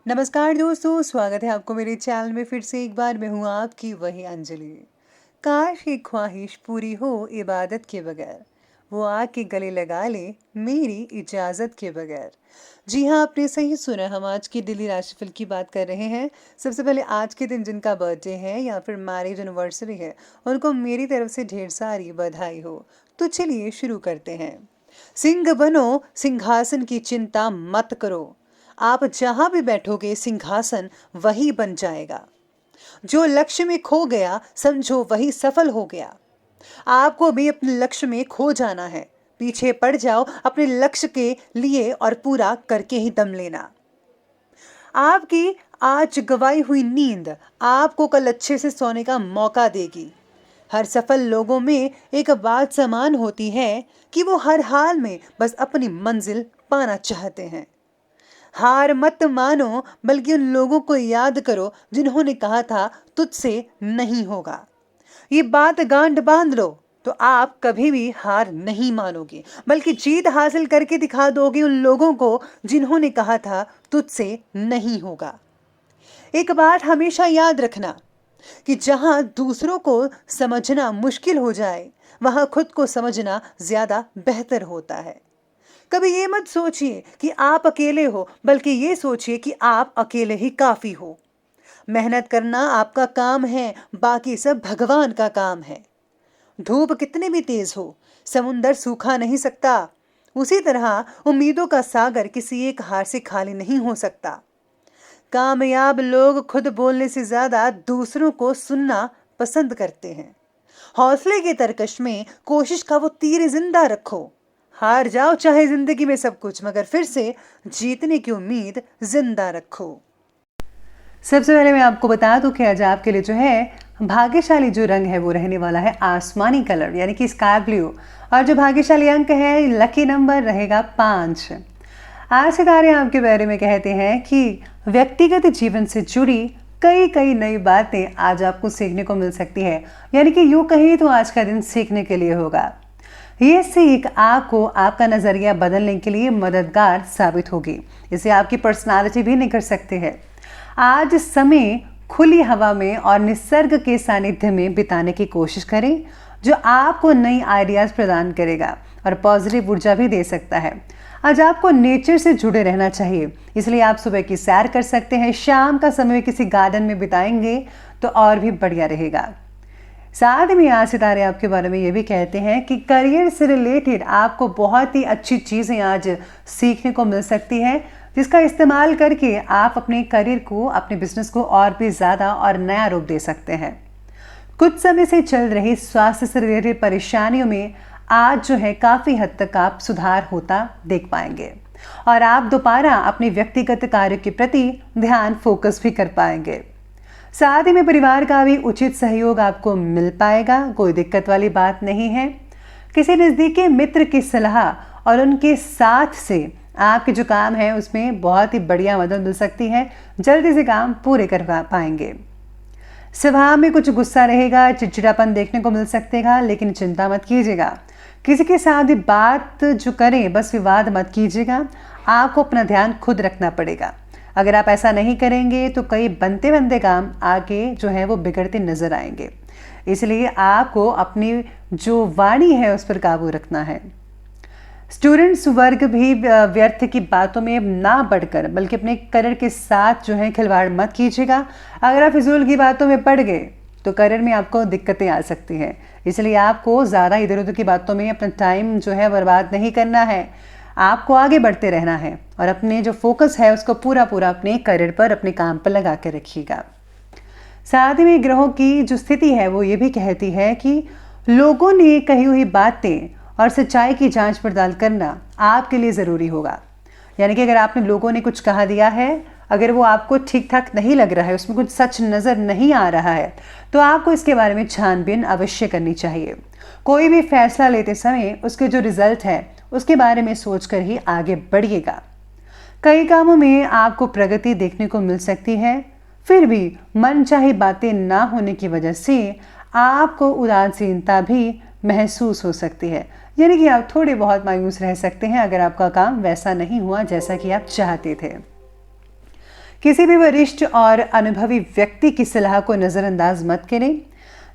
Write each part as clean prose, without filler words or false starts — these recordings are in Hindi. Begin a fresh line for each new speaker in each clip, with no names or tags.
नमस्कार दोस्तों, स्वागत है आपको मेरे चैनल में फिर से एक बार। मैं हूँ आपकी वही अंजलि। काश ये ख्वाहिश पूरी हो इबादत के बगैर, वो आके गले लगा ले मेरी इजाज़त के बगैर। जी हाँ, आपने सही सुना। हम आज की दिल्ली राशिफल की बात कर रहे हैं। सबसे पहले आज के दिन जिनका बर्थडे है या फिर मैरिज एनिवर्सरी है, उनको मेरी तरफ से ढेर सारी बधाई हो। तो चलिए शुरू करते हैं। सिंह बनो, सिंहासन की चिंता मत करो। आप जहां भी बैठोगे सिंहासन वही बन जाएगा। जो लक्ष्य में खो गया समझो वही सफल हो गया। आपको भी अपने लक्ष्य में खो जाना है। पीछे पड़ जाओ अपने लक्ष्य के लिए और पूरा करके ही दम लेना। आपकी आज गवाई हुई नींद आपको कल अच्छे से सोने का मौका देगी। हर सफल लोगों में एक बात समान होती है कि वो हर हाल में बस अपनी मंजिल पाना चाहते हैं। हार मत मानो, बल्कि उन लोगों को याद करो जिन्होंने कहा था तुझसे नहीं होगा। ये बात गांठ बांध लो तो आप कभी भी हार नहीं मानोगे, बल्कि जीत हासिल करके दिखा दोगे उन लोगों को जिन्होंने कहा था तुझसे नहीं होगा। एक बात हमेशा याद रखना कि जहां दूसरों को समझना मुश्किल हो जाए, वहां खुद को समझना ज्यादा बेहतर होता है। कभी ये मत सोचिए कि आप अकेले हो, बल्कि ये सोचिए कि आप अकेले ही काफी हो। मेहनत करना आपका काम है, बाकी सब भगवान का काम है। धूप कितनी भी तेज हो, समुंदर सूखा नहीं सकता। उसी तरह उम्मीदों का सागर किसी एक हार से खाली नहीं हो सकता। कामयाब लोग खुद बोलने से ज्यादा दूसरों को सुनना पसंद करते हैं। हौसले के तरकश में कोशिश का वो तीर जिंदा रखो। हार जाओ चाहे जिंदगी में सब कुछ, मगर फिर से जीतने की उम्मीद जिंदा रखो। सबसे पहले मैं आपको बता दूं कि आज आपके लिए जो है भाग्यशाली जो रंग है वो रहने वाला है आसमानी कलर, यानी कि स्काई ब्लू। और जो भाग्यशाली अंक है, लकी नंबर रहेगा 5। आज सितारे आपके बारे में कहते हैं कि व्यक्तिगत जीवन से जुड़ी कई कई नई बातें आज आपको सीखने को मिल सकती है। यानी कि यूं कहीं तो आज का दिन सीखने के लिए होगा। ये सीख आपको आपका नजरिया बदलने के लिए मददगार साबित होगी। इसे आपकी पर्सनालिटी भी निखर सकती है। आज समय खुली हवा में और निसर्ग के सानिध्य में बिताने की कोशिश करें, जो आपको नई आइडियाज प्रदान करेगा और पॉजिटिव ऊर्जा भी दे सकता है। आज आपको नेचर से जुड़े रहना चाहिए, इसलिए आप सुबह की सैर कर सकते हैं। शाम का समय किसी गार्डन में बिताएंगे तो और भी बढ़िया रहेगा। साथ में आज सितारे आपके बारे में ये भी कहते हैं कि करियर से रिलेटेड आपको बहुत ही अच्छी चीज़ें आज सीखने को मिल सकती है, जिसका इस्तेमाल करके आप अपने करियर को, अपने बिजनेस को और भी ज़्यादा और नया रूप दे सकते हैं। कुछ समय से चल रही स्वास्थ्य से रिलेटेड परेशानियों में आज जो है काफ़ी हद तक आप सुधार होता देख पाएंगे और आप दोबारा अपने व्यक्तिगत कार्य के प्रति ध्यान फोकस भी कर पाएंगे। साथ ही में परिवार का भी उचित सहयोग आपको मिल पाएगा, कोई दिक्कत वाली बात नहीं है। किसी नज़दीकी मित्र की सलाह और उनके साथ से आपके जो काम है उसमें बहुत ही बढ़िया मदद मिल सकती है। जल्दी से काम पूरे कर पाएंगे। स्वभाव में कुछ गुस्सा रहेगा, चिड़चिड़ापन देखने को मिल सकेगा, लेकिन चिंता मत कीजिएगा। किसी के साथ भी बात जो करें बस विवाद मत कीजिएगा। आपको अपना ध्यान खुद रखना पड़ेगा। अगर आप ऐसा नहीं करेंगे तो कई बनते बनते काम आगे जो है वो बिगड़ते नजर आएंगे। इसलिए आपको अपनी जो वाणी है उस पर काबू रखना है। स्टूडेंट्स वर्ग भी व्यर्थ की बातों में ना बढ़कर बल्कि अपने करियर के साथ जो है खिलवाड़ मत कीजिएगा। अगर आप फिजूल की बातों में पड़ गए तो करियर में आपको दिक्कतें आ सकती हैं। इसलिए आपको ज़्यादा इधर उधर की बातों में अपना टाइम जो है बर्बाद नहीं करना है। आपको आगे बढ़ते रहना है और अपने जो फोकस है उसको पूरा पूरा अपने करियर पर, अपने काम पर लगा के रखिएगा। साथ ही में ग्रहों की जो स्थिति है वो ये भी कहती है कि लोगों ने कही हुई बातें और सच्चाई की जांच पड़ताल करना आपके लिए ज़रूरी होगा। यानी कि अगर आपने लोगों ने कुछ कहा दिया है, अगर वो आपको ठीक ठाक नहीं लग रहा है, उसमें कुछ सच नज़र नहीं आ रहा है, तो आपको इसके बारे में छानबीन अवश्य करनी चाहिए। कोई भी फैसला लेते समय उसके जो रिजल्ट है उसके बारे में सोचकर ही आगे बढ़िएगा। कई कामों में आपको प्रगति देखने को मिल सकती है, फिर भी मनचाही बातें ना होने की वजह से आपको उदासीनता भी महसूस हो सकती है। यानी कि आप थोड़े बहुत मायूस रह सकते हैं अगर आपका काम वैसा नहीं हुआ जैसा कि आप चाहते थे। किसी भी वरिष्ठ और अनुभवी व्यक्ति की सलाह को नज़रअंदाज मत करें,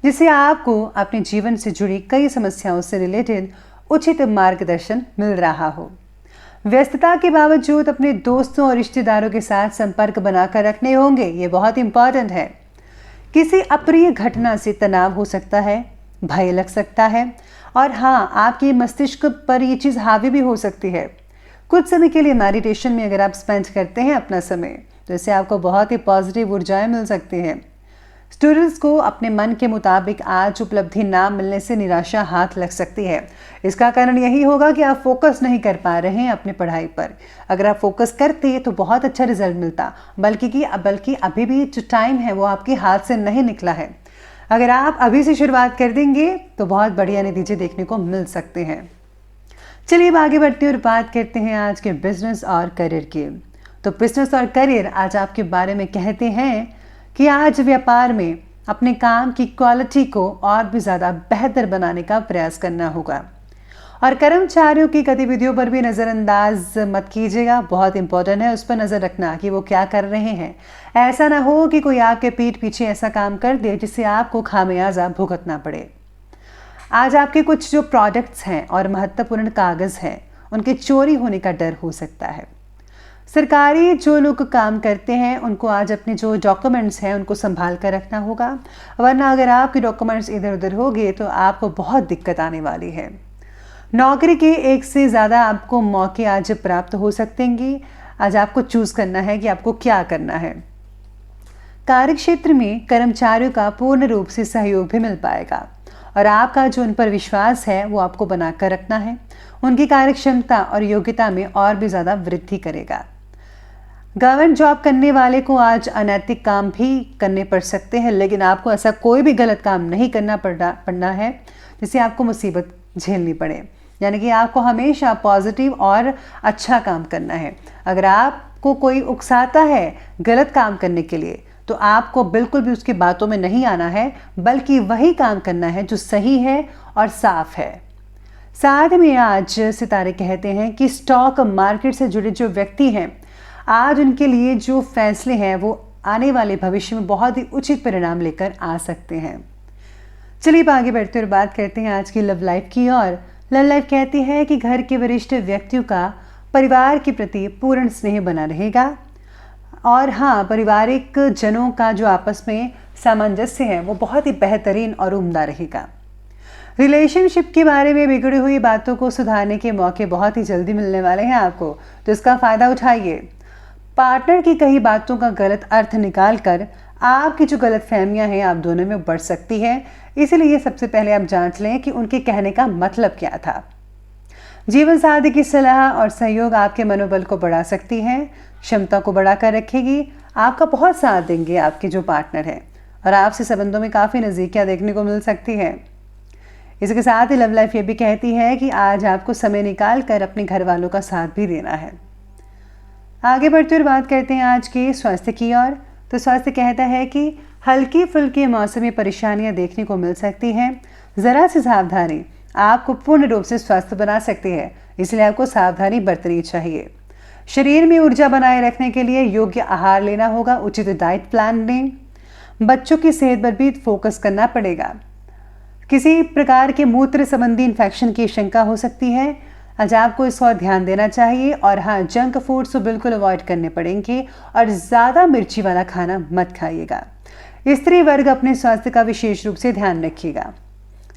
जिससे आपको अपने जीवन से जुड़ी कई समस्याओं से रिलेटेड उचित मार्गदर्शन मिल रहा हो। व्यस्तता के बावजूद अपने दोस्तों और रिश्तेदारों के साथ संपर्क बनाकर रखने होंगे, ये बहुत इंपॉर्टेंट है। किसी अप्रिय घटना से तनाव हो सकता है, भय लग सकता है और हाँ, आपके मस्तिष्क पर ये चीज़ हावी भी हो सकती है। कुछ समय के लिए मेडिटेशन में अगर आप स्पेंड करते हैं अपना समय, तो इससे आपको बहुत ही पॉजिटिव ऊर्जाएं मिल सकती हैं। स्टूडेंट्स को अपने मन के मुताबिक आज उपलब्धि ना मिलने से निराशा हाथ लग सकती है। इसका कारण यही होगा कि आप फोकस नहीं कर पा रहे हैं अपनी पढ़ाई पर। अगर आप फोकस करते तो बहुत अच्छा रिजल्ट मिलता, बल्कि अभी भी जो टाइम है वो आपके हाथ से नहीं निकला है। अगर आप अभी से शुरुआत कर देंगे तो बहुत बढ़िया नतीजे देखने को मिल सकते हैं। चलिए अब आगे बढ़ते हैं और बात करते हैं आज के बिजनेस और करियर की। तो बिजनेस और करियर आज आपके बारे में कहते हैं कि आज व्यापार में अपने काम की क्वालिटी को और भी ज़्यादा बेहतर बनाने का प्रयास करना होगा और कर्मचारियों की गतिविधियों पर भी नज़रअंदाज मत कीजिएगा। बहुत इंपॉर्टेंट है उस पर नज़र रखना कि वो क्या कर रहे हैं। ऐसा ना हो कि कोई आपके पीठ पीछे ऐसा काम कर दे जिससे आपको खामियाजा भुगतना पड़े। आज आपके कुछ जो प्रोडक्ट्स हैं और महत्वपूर्ण कागज़ हैं, उनके चोरी होने का डर हो सकता है। सरकारी जो लोग काम करते हैं उनको आज अपने जो डॉक्यूमेंट्स हैं उनको संभाल कर रखना होगा, वरना अगर आपके डॉक्यूमेंट्स इधर उधर हो गए तो आपको बहुत दिक्कत आने वाली है। नौकरी के एक से ज़्यादा आपको मौके आज प्राप्त हो सकते हैं। आज आपको चूज़ करना है कि आपको क्या करना है। कार्यक्षेत्र में कर्मचारियों का पूर्ण रूप से सहयोग भी मिल पाएगा और आपका जो उन पर विश्वास है वो आपको बनाकर रखना है। उनकी कार्यक्षमता और योग्यता में और भी ज़्यादा वृद्धि करेगा। गवर्नमेंट जॉब करने वाले को आज अनैतिक काम भी करने पड़ सकते हैं, लेकिन आपको ऐसा कोई भी गलत काम नहीं करना पड़ना है जिससे आपको मुसीबत झेलनी पड़े। यानी कि आपको हमेशा पॉजिटिव और अच्छा काम करना है। अगर आपको कोई उकसाता है गलत काम करने के लिए, तो आपको बिल्कुल भी उसकी बातों में नहीं आना है, बल्कि वही काम करना है जो सही है और साफ है। साथ में आज सितारे कहते हैं कि स्टॉक मार्केट से जुड़े जो व्यक्ति हैं, आज उनके लिए जो फैसले हैं वो आने वाले भविष्य में बहुत ही उचित परिणाम लेकर आ सकते हैं। चलिए अब आगे बढ़ते और बात करते हैं आज की लव लाइफ की। और लव लाइफ कहती है कि घर के वरिष्ठ व्यक्तियों का परिवार के प्रति पूर्ण स्नेह बना रहेगा और हाँ, पारिवारिक जनों का जो आपस में सामंजस्य है वो बहुत ही बेहतरीन और उम्दा रहेगा। रिलेशनशिप के बारे में बिगड़ी हुई बातों को सुधारने के मौके बहुत ही जल्दी मिलने वाले हैं आपको, तो इसका फ़ायदा उठाइए। पार्टनर की कई बातों का गलत अर्थ निकाल कर आपकी जो गलत फहमियाँ हैं आप दोनों में बढ़ सकती है, इसलिए सबसे पहले आप जांच लें कि उनके कहने का मतलब क्या था। जीवन साथी की सलाह और सहयोग आपके मनोबल को बढ़ा सकती है, क्षमता को बढ़ाकर रखेगी। आपका बहुत साथ देंगे आपके जो पार्टनर हैं और आपसे संबंधों में काफ़ी नज़दीकियाँ देखने को मिल सकती हैं। इसके साथ ही लव लाइफ ये भी कहती है कि आज आपको समय निकाल कर अपने घर वालों का साथ भी देना है। आगे बढ़ते हुए बात करते हैं आज के स्वास्थ्य की ओर। तो स्वास्थ्य कहता है कि हल्की फुल्की मौसमी परेशानियां देखने को मिल सकती हैं। ज़रा सी सावधानी आपको पूर्ण रूप से स्वस्थ बना सकती है, इसलिए आपको सावधानी बरतनी चाहिए। शरीर में ऊर्जा बनाए रखने के लिए योग्य आहार लेना होगा, उचित डाइट प्लान लें। बच्चों की सेहत पर भी फोकस करना पड़ेगा। किसी प्रकार के मूत्र संबंधी इन्फेक्शन की शंका हो सकती है, आज आपको इस और ध्यान देना चाहिए। और हाँ, जंक फूड्स तो बिल्कुल अवॉइड करने पड़ेंगे और ज़्यादा मिर्ची वाला खाना मत खाइएगा। स्त्री वर्ग अपने स्वास्थ्य का विशेष रूप से ध्यान रखिएगा।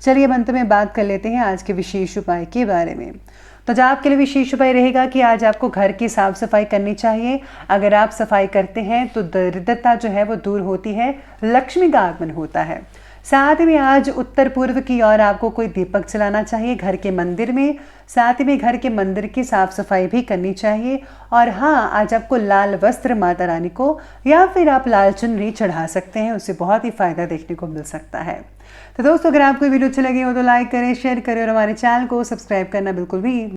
चलिए अब अंत में बात कर लेते हैं आज के विशेष उपाय के बारे में। तो आज आपके लिए विशेष उपाय रहेगा कि आज आपको घर की साफ सफाई करनी चाहिए। अगर आप सफाई करते हैं तो दरिद्रता जो है वो दूर होती है, लक्ष्मी का आगमन होता है। साथ ही में आज उत्तर पूर्व की ओर आपको कोई दीपक जलाना चाहिए घर के मंदिर में। साथ ही में घर के मंदिर की साफ सफाई भी करनी चाहिए। और हाँ, आज आपको लाल वस्त्र माता रानी को या फिर आप लाल चुनरी चढ़ा सकते हैं, उससे बहुत ही फायदा देखने को मिल सकता है। तो दोस्तों, अगर आपको वीडियो अच्छी लगी हो तो लाइक करें, शेयर करें और हमारे चैनल को सब्सक्राइब करना बिल्कुल भी